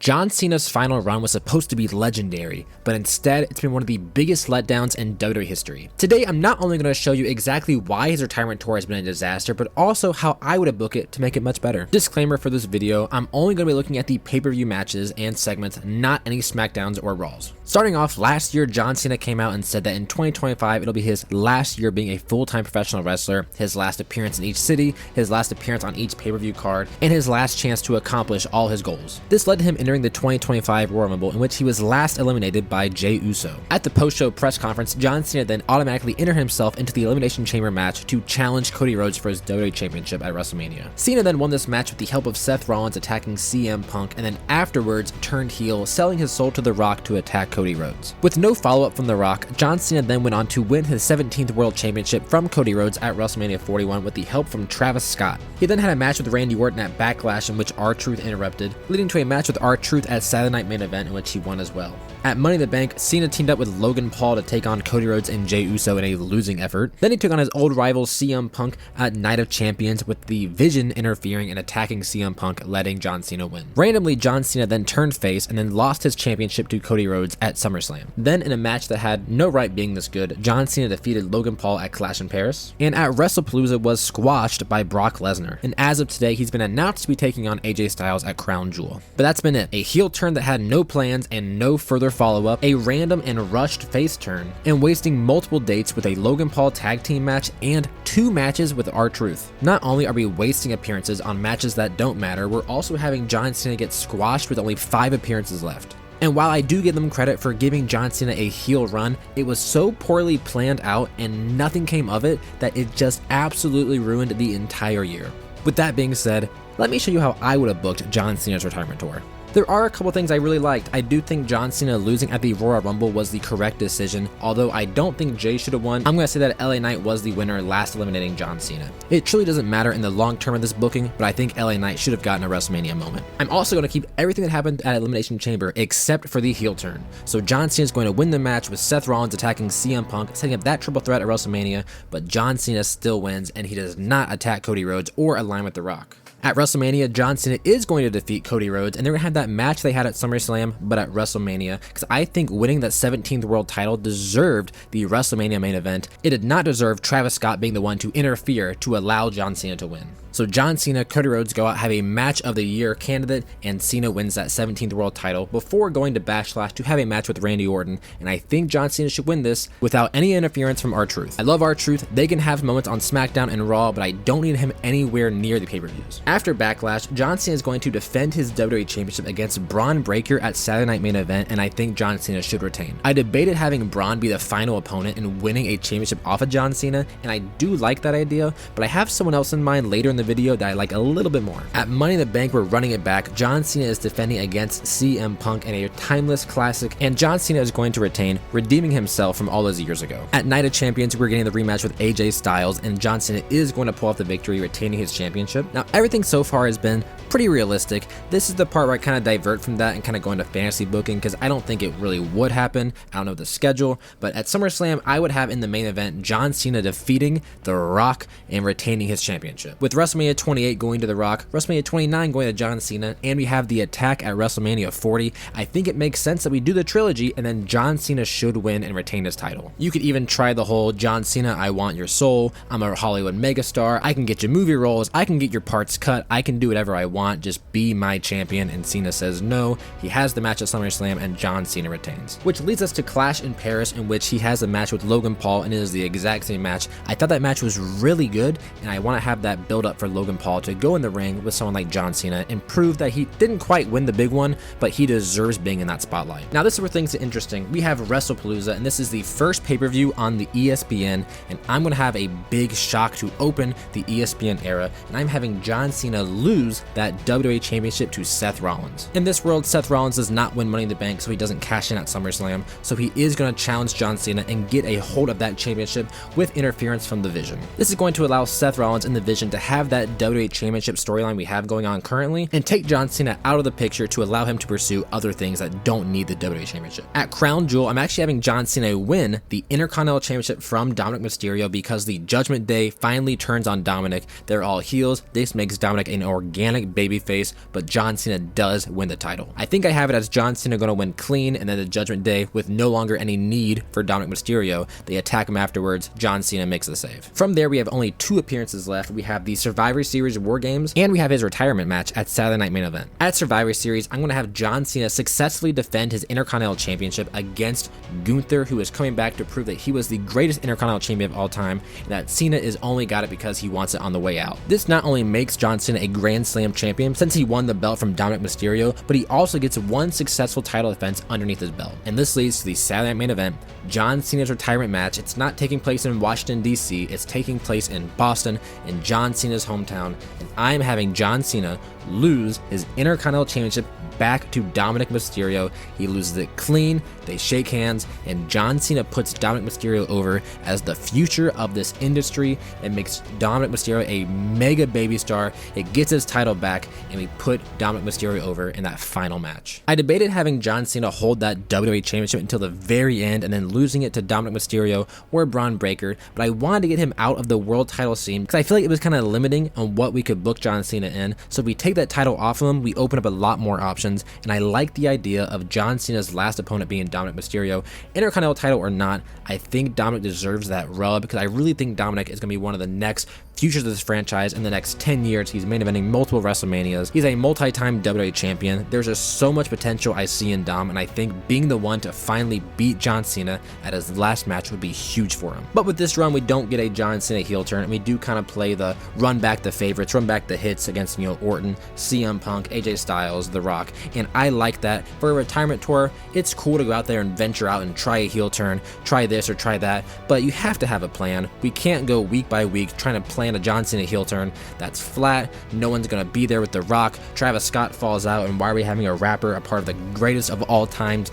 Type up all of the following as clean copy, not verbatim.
John Cena's final run was supposed to be legendary, but instead it's been one of the biggest letdowns in WWE history. Today I'm not only going to show you exactly why his retirement tour has been a disaster, but also how I would have booked it to make it much better. Disclaimer for this video, I'm only going to be looking at the pay-per-view matches and segments, not any SmackDowns or Raws. Starting off, last year John Cena came out and said that in 2025 it'll be his last year being a full-time professional wrestler, his last appearance in each city, his last appearance on each pay-per-view card, and his last chance to accomplish all his goals. This led to him entering the 2025 Royal Rumble, in which he was last eliminated by Jey Uso. At the post-show press conference, John Cena then automatically entered himself into the Elimination Chamber match to challenge Cody Rhodes for his WWE Championship at WrestleMania. Cena then won this match with the help of Seth Rollins attacking CM Punk, and then afterwards turned heel, selling his soul to The Rock to attack Cody Rhodes. With no follow-up from The Rock, John Cena then went on to win his 17th World Championship from Cody Rhodes at WrestleMania 41 with the help from Travis Scott. He then had a match with Randy Orton at Backlash, in which R-Truth interrupted, leading to a match with R-Truth at Saturday Night Main Event, in which he won as well. At Money in the Bank, Cena teamed up with Logan Paul to take on Cody Rhodes and Jey Uso in a losing effort. Then he took on his old rival CM Punk at Night of Champions, with the Vision interfering and attacking CM Punk, letting John Cena win. Randomly, John Cena then turned face and then lost his championship to Cody Rhodes at SummerSlam. Then in a match that had no right being this good, John Cena defeated Logan Paul at Clash in Paris, and at WrestlePalooza was squashed by Brock Lesnar. And as of today, he's been announced to be taking on AJ Styles at Crown Jewel. But that's been it. A heel turn that had no plans and no further follow-up, a random and rushed face turn, and wasting multiple dates with a Logan Paul tag team match and 2 matches with R-Truth. Not only are we wasting appearances on matches that don't matter, we're also having John Cena get squashed with only 5 appearances left. And while I do give them credit for giving John Cena a heel run, it was so poorly planned out and nothing came of it that it just absolutely ruined the entire year. With that being said, let me show you how I would have booked John Cena's retirement tour. There are a couple things I really liked. I do think John Cena losing at the Royal Rumble was the correct decision, although I don't think Jey should have won. I'm going to say that LA Knight was the winner, last eliminating John Cena. It truly doesn't matter in the long term of this booking, but I think LA Knight should have gotten a WrestleMania moment. I'm also going to keep everything that happened at Elimination Chamber except for the heel turn. So John Cena is going to win the match with Seth Rollins attacking CM Punk, setting up that triple threat at WrestleMania, but John Cena still wins and he does not attack Cody Rhodes or align with The Rock. At WrestleMania, John Cena is going to defeat Cody Rhodes, and they're going to have that match they had at SummerSlam, but at WrestleMania, because I think winning that 17th world title deserved the WrestleMania main event. It did not deserve Travis Scott being the one to interfere to allow John Cena to win. So John Cena, Cody Rhodes go out, have a match of the year candidate, and Cena wins that 17th world title before going to Backlash to have a match with Randy Orton, and I think John Cena should win this without any interference from R-Truth. I love R-Truth. They can have moments on SmackDown and Raw, but I don't need him anywhere near the pay-per-views. After Backlash, John Cena is going to defend his WWE Championship against Braun Breaker at Saturday Night Main Event, and I think John Cena should retain. I debated having Braun be the final opponent and winning a championship off of John Cena, and I do like that idea, but I have someone else in mind later in the video that I like a little bit more. At Money in the Bank, we're running it back. John Cena is defending against CM Punk in a timeless classic, and John Cena is going to retain, redeeming himself from all those years ago. At Night of Champions, we're getting the rematch with AJ Styles, and John Cena is going to pull off the victory, retaining his championship. Now, everything so far has been pretty realistic. This is the part where I kind of divert from that and kind of go into fantasy booking, because I don't think it really would happen. I don't know the schedule, but at SummerSlam, I would have in the main event John Cena defeating The Rock and retaining his championship. With WrestleMania 28 going to The Rock, WrestleMania 29 going to John Cena, and we have the attack at WrestleMania 40, I think it makes sense that we do the trilogy, and then John Cena should win and retain his title. You could even try the whole John Cena, I want your soul, I'm a Hollywood megastar, I can get you movie roles, I can get your parts cut, I can do whatever I want, just be my champion, and Cena says no. He has the match at SummerSlam, and John Cena retains. Which leads us to Clash in Paris, in which he has a match with Logan Paul, and it is the exact same match. I thought that match was really good, and I want to have that build up for Logan Paul to go in the ring with someone like John Cena and prove that he didn't quite win the big one, but he deserves being in that spotlight. Now, this is where things are interesting. We have WrestlePalooza, and this is the first pay-per-view on the ESPN, and I'm going to have a big shock to open the ESPN era, and I'm having John Cena lose that WWE Championship to Seth Rollins. In this world, Seth Rollins does not win Money in the Bank, so he doesn't cash in at SummerSlam, so he is going to challenge John Cena and get a hold of that championship with interference from the Vision. This is going to allow Seth Rollins and the Vision to have that WWE Championship storyline we have going on currently, and take John Cena out of the picture to allow him to pursue other things that don't need the WWE Championship. At Crown Jewel, I'm actually having John Cena win the Intercontinental Championship from Dominic Mysterio because the Judgment Day finally turns on Dominic. They're all heels. This makes Dominic Dominic an organic babyface, but John Cena does win the title. I think I have it as John Cena going to win clean, and then the Judgment Day with no longer any need for Dominic Mysterio. They attack him afterwards. John Cena makes the save. From there, we have only 2 appearances left. We have the Survivor Series War Games, and we have his retirement match at Saturday Night Main Event. At Survivor Series, I'm going to have John Cena successfully defend his Intercontinental Championship against Gunther, who is coming back to prove that he was the greatest Intercontinental Champion of all time, and that Cena is only got it because he wants it on the way out. This not only makes John Cena a Grand Slam champion since he won the belt from Dominic Mysterio, but he also gets 1 successful title defense underneath his belt. And this leads to the Saturday Night Main Event, John Cena's retirement match. It's not taking place in Washington, D.C., it's taking place in Boston, in John Cena's hometown, and I am having John Cena lose his Intercontinental Championship back to Dominic Mysterio. He loses it clean, they shake hands, and John Cena puts Dominic Mysterio over as the future of this industry. It makes Dominic Mysterio a mega baby star. It gets his title back, and we put Dominic Mysterio over in that final match. I debated having John Cena hold that WWE Championship until the very end and then losing it to Dominic Mysterio or Braun Breaker, but I wanted to get him out of the world title scene because I feel like it was kind of limiting on what we could book John Cena in. So if we take that title off of him, we open up a lot more options, and I like the idea of John Cena's last opponent being Dominic Mysterio. Intercontinental title or not, I think Dominic deserves that rub because I really think Dominic is going to be one of the next futures of this franchise in the next 10 years. He's main eventing multiple WrestleManias. He's a multi-time WWE champion. There's just so much potential I see in Dom, and I think being the one to finally beat John Cena at his last match would be huge for him. But with this run, we don't get a John Cena heel turn, and we do kind of play the run back the favorites, run back the hits against, Orton, CM Punk, AJ Styles, The Rock, and I like that. For a retirement tour, it's cool to go out there and venture out and try a heel turn, try this or try that, but you have to have a plan. We can't go week by week trying to plan a John Cena heel turn. That's flat. No one's going to be there with The Rock. Travis Scott falls out, and why are we having a rapper, a part of the greatest of all time's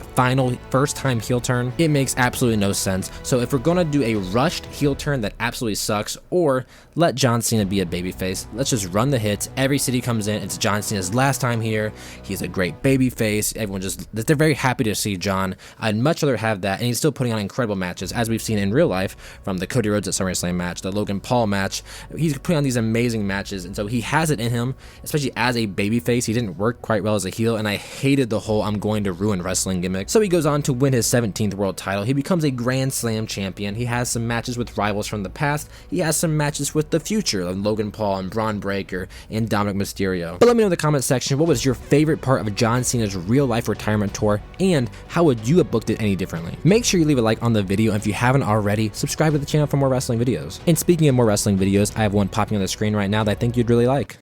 first time heel turn? It makes absolutely no sense. So if we're going to do a rushed heel turn that absolutely sucks, or let John Cena be a babyface, let's just run the hits. Every city comes in, it's John Cena's last time here. He's a great babyface. Everyone they're very happy to see John. I'd much rather have that, and he's still putting on incredible matches, as we've seen in real life, from the Cody Rhodes at SummerSlam match, the Logan Paul match. He's putting on these amazing matches, and so he has it in him, especially as a babyface. He didn't work quite well as a heel, and I hated the whole I'm going to ruin wrestling gimmick. So he goes on to win his 17th world title. He becomes a Grand Slam champion. He has some matches with rivals from the past. He has some matches with the future, like Logan Paul and Braun Breaker and Dominic Mysterio. But let me know in the comment section, what was your favorite part of John Cena's real life retirement tour, and how would you have booked it any differently? Make sure you leave a like on the video, and if you haven't already, subscribe to the channel for more wrestling videos. And speaking of more wrestling videos, I have one popping on the screen right now that I think you'd really like.